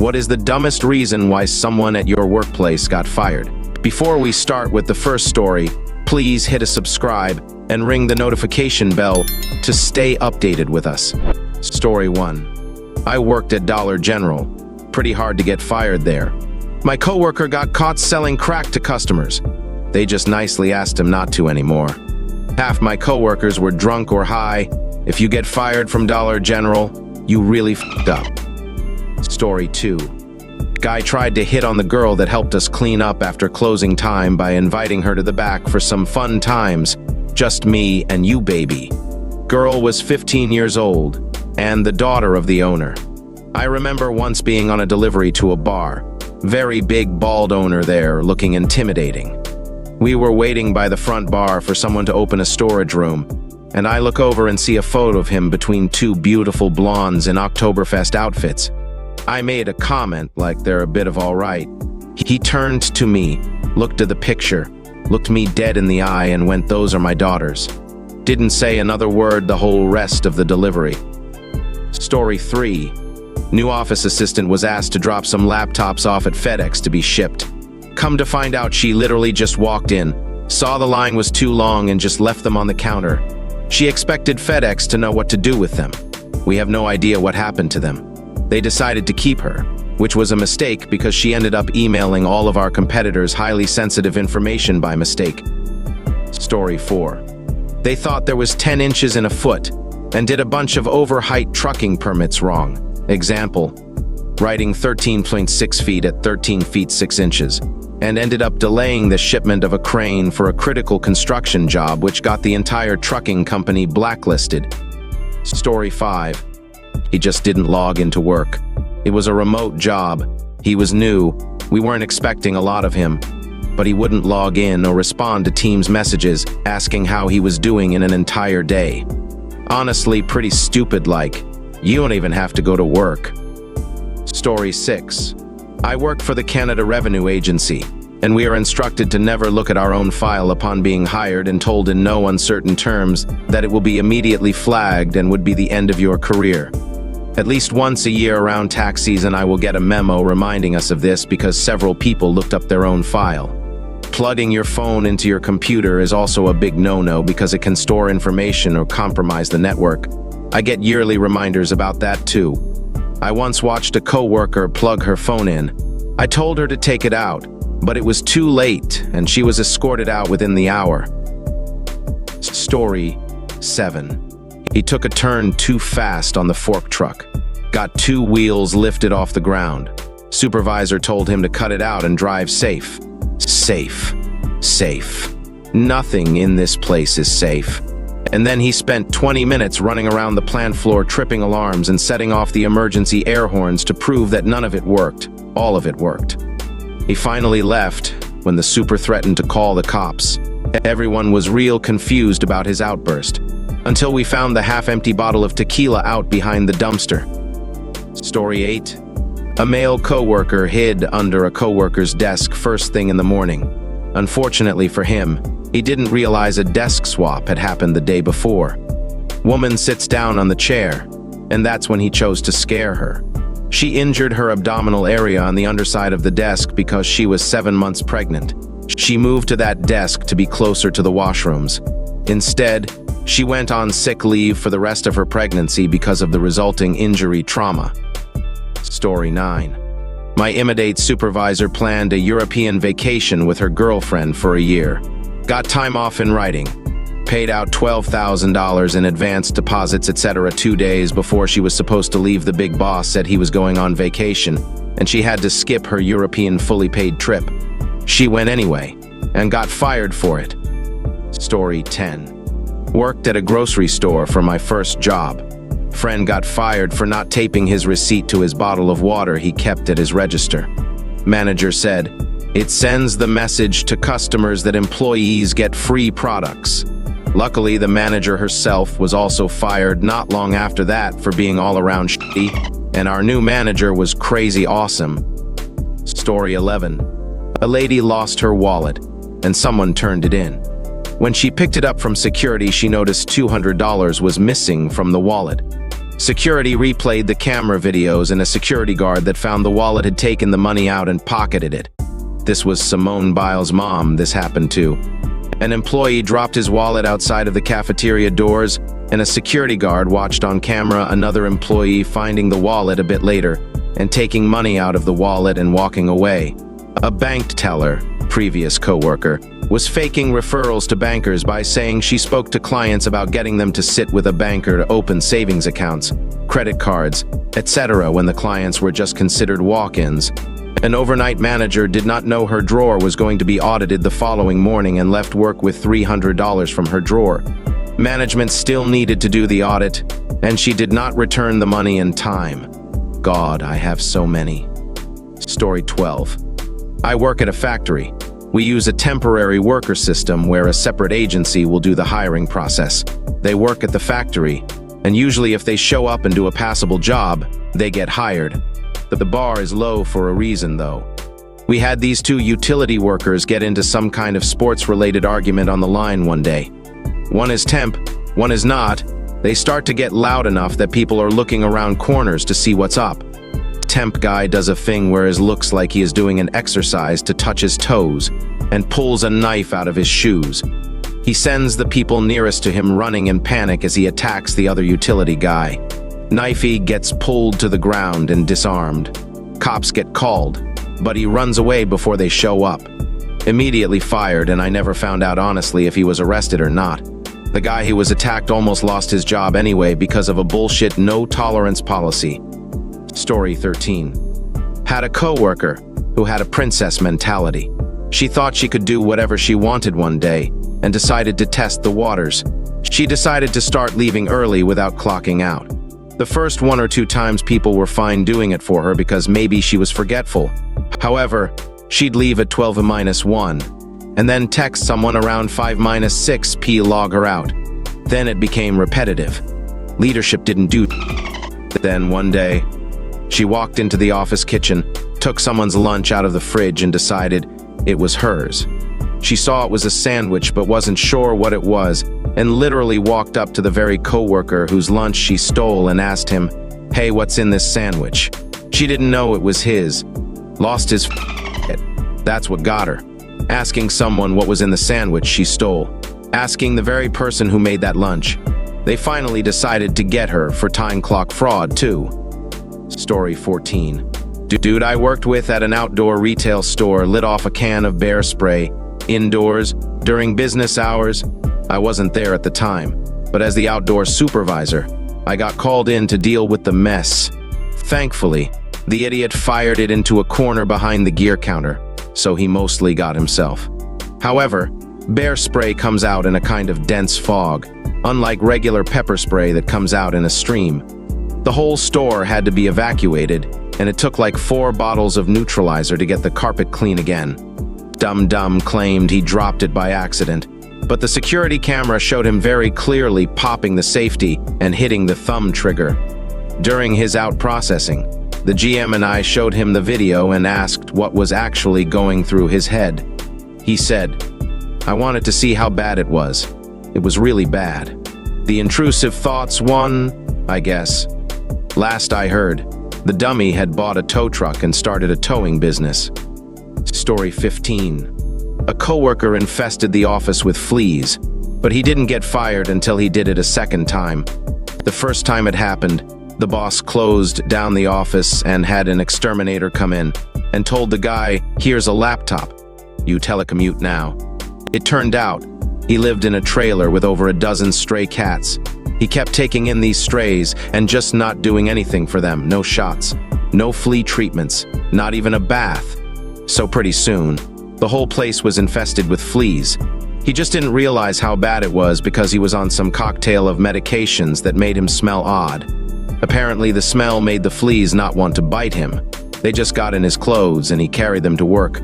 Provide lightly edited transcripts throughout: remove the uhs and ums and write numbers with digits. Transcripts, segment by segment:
What is the dumbest reason why someone at your workplace got fired? Before we start with the first story, please hit a subscribe and ring the notification bell to stay updated with us. Story 1. I worked at Dollar General. Pretty hard to get fired there. My coworker got caught selling crack to customers. They just nicely asked him not to anymore. Half my coworkers were drunk or high. If you get fired from Dollar General, you really f***ed up. Story 2. Guy tried to hit on the girl that helped us clean up after closing time by inviting her to the back for some fun times. Just me and you, baby. Girl was 15 years old and the daughter of the owner. I remember once being on a delivery to a bar. Very big bald owner there, looking intimidating. We were waiting by the front bar for someone to open a storage room, and I look over and see a photo of him between two beautiful blondes in Oktoberfest outfits. I made a comment like they're a bit of all right. He turned to me, looked at the picture, looked me dead in the eye and went, "Those are my daughters." Didn't say another word the whole rest of the delivery. Story 3. New office assistant was asked to drop some laptops off at FedEx to be shipped. Come to find out, she literally just walked in, saw the line was too long and just left them on the counter. She expected FedEx to know what to do with them. We have no idea what happened to them. They decided to keep her, which was a mistake because she ended up emailing all of our competitors highly sensitive information by mistake. Story 4. They thought there was 10 inches in a foot and did a bunch of over-height trucking permits wrong. Example, writing 13.6 feet at 13 feet 6 inches, and ended up delaying the shipment of a crane for a critical construction job which got the entire trucking company blacklisted. Story 5. He just didn't log into work. It was a remote job. He was new. We weren't expecting a lot of him, but he wouldn't log in or respond to Teams messages asking how he was doing in an entire day. Honestly, pretty stupid like. You don't even have to go to work. Story 6. I work for the Canada Revenue Agency, and we are instructed to never look at our own file upon being hired and told in no uncertain terms that it will be immediately flagged and would be the end of your career. At least once a year around tax season, I will get a memo reminding us of this because several people looked up their own file. Plugging your phone into your computer is also a big no-no because it can store information or compromise the network. I get yearly reminders about that too. I once watched a coworker plug her phone in. I told her to take it out, but it was too late and she was escorted out within the hour. Story 7. He took a turn too fast on the fork truck. Got 2 wheels lifted off the ground. Supervisor told him to cut it out and drive safe. Safe. Safe. Nothing in this place is safe. And then he spent 20 minutes running around the plant floor tripping alarms and setting off the emergency air horns to prove that none of it worked. All of it worked. He finally left when the super threatened to call the cops. Everyone was real confused about his outburst, until we found the half-empty bottle of tequila out behind the dumpster. Story 8. A male coworker hid under a coworker's desk first thing in the morning. Unfortunately for him, he didn't realize a desk swap had happened the day before. Woman sits down on the chair, and that's when he chose to scare her. She injured her abdominal area on the underside of the desk because she was 7 months pregnant. She moved to that desk to be closer to the washrooms. Instead, she went on sick leave for the rest of her pregnancy because of the resulting injury trauma. Story 9. My Imidate supervisor planned a European vacation with her girlfriend for a year. Got time off in writing. Paid out $12,000 in advance deposits, etc. 2 days before she was supposed to leave. The big boss said he was going on vacation, and she had to skip her European fully paid trip. She went anyway, and got fired for it. Story 10. Worked at a grocery store for my first job. Friend got fired for not taping his receipt to his bottle of water he kept at his register. Manager said, "It sends the message to customers that employees get free products." Luckily, the manager herself was also fired not long after that for being all around shitty, and our new manager was crazy awesome. Story 11. A lady lost her wallet, and someone turned it in. When she picked it up from security, she noticed $200 was missing from the wallet. Security replayed the camera videos, and a security guard that found the wallet had taken the money out and pocketed it. This was Simone Biles' mom this happened to. An employee dropped his wallet outside of the cafeteria doors, and a security guard watched on camera another employee finding the wallet a bit later and taking money out of the wallet and walking away. A bank teller, previous coworker, was faking referrals to bankers by saying she spoke to clients about getting them to sit with a banker to open savings accounts, credit cards, etc. when the clients were just considered walk-ins. An overnight manager did not know her drawer was going to be audited the following morning and left work with $300 from her drawer. Management still needed to do the audit, and she did not return the money in time. God, I have so many. Story 12. I work at a factory. We use a temporary worker system where a separate agency will do the hiring process. They work at the factory, and usually if they show up and do a passable job, they get hired. The bar is low for a reason, though. We had these two utility workers get into some kind of sports-related argument on the line one day. One is temp, one is not. They start to get loud enough that people are looking around corners to see what's up. Temp guy does a thing where it looks like he is doing an exercise to touch his toes and pulls a knife out of his shoes. He sends the people nearest to him running in panic as he attacks the other utility guy. Knifey gets pulled to the ground and disarmed. Cops get called, but he runs away before they show up. Immediately fired, and I never found out honestly if he was arrested or not. The guy who was attacked almost lost his job anyway because of a bullshit no-tolerance policy. Story 13. Had a coworker who had a princess mentality. She thought she could do whatever she wanted one day and decided to test the waters. She decided to start leaving early without clocking out. The first 1 or 2 times people were fine doing it for her because maybe she was forgetful. However, she'd leave at 12:01 and then text someone around 5:06 p log her out. Then it became repetitive. Leadership didn't do. Then one day, she walked into the office kitchen, took someone's lunch out of the fridge and decided it was hers. She saw it was a sandwich but wasn't sure what it was, and literally walked up to the very coworker whose lunch she stole and asked him, "Hey, what's in this sandwich?" She didn't know it was his. Lost his it. That's what got her. Asking someone what was in the sandwich she stole. Asking the very person who made that lunch. They finally decided to get her for time clock fraud, too. Story 14. Dude I worked with at an outdoor retail store lit off a can of bear spray, indoors, during business hours. I wasn't there at the time, but as the outdoor supervisor, I got called in to deal with the mess. Thankfully, the idiot fired it into a corner behind the gear counter, so he mostly got himself. However, bear spray comes out in a kind of dense fog, unlike regular pepper spray that comes out in a stream. The whole store had to be evacuated, and it took like 4 bottles of neutralizer to get the carpet clean again. Dum-Dum claimed he dropped it by accident, but the security camera showed him very clearly popping the safety and hitting the thumb trigger. During his out processing, the GM and I showed him the video and asked what was actually going through his head. He said, "I wanted to see how bad it was. It was really bad. The intrusive thoughts won, I guess." Last I heard, the dummy had bought a tow truck and started a towing business. Story 15. A coworker infested the office with fleas, but he didn't get fired until he did it a second time. The first time it happened, the boss closed down the office and had an exterminator come in and told the guy, "Here's a laptop. You telecommute now." It turned out, he lived in a trailer with over a dozen stray cats. He kept taking in these strays and just not doing anything for them. No shots, no flea treatments, not even a bath. So pretty soon, the whole place was infested with fleas. He just didn't realize how bad it was because he was on some cocktail of medications that made him smell odd. Apparently, the smell made the fleas not want to bite him. They just got in his clothes and he carried them to work.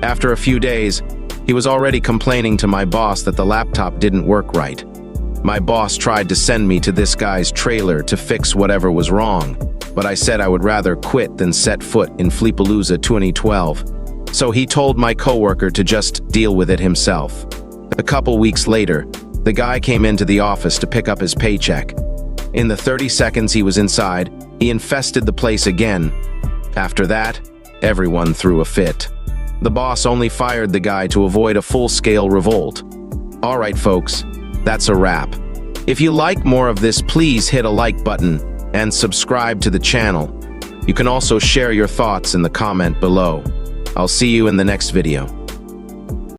After a few days, he was already complaining to my boss that the laptop didn't work right. My boss tried to send me to this guy's trailer to fix whatever was wrong, but I said I would rather quit than set foot in Fleapalooza 2012. So he told my coworker to just deal with it himself. A couple weeks later, the guy came into the office to pick up his paycheck. In the 30 seconds he was inside, he infested the place again. After that, everyone threw a fit. The boss only fired the guy to avoid a full-scale revolt. Alright folks, that's a wrap. If you like more of this, please hit a like button and subscribe to the channel. You can also share your thoughts in the comment below. I'll see you in the next video.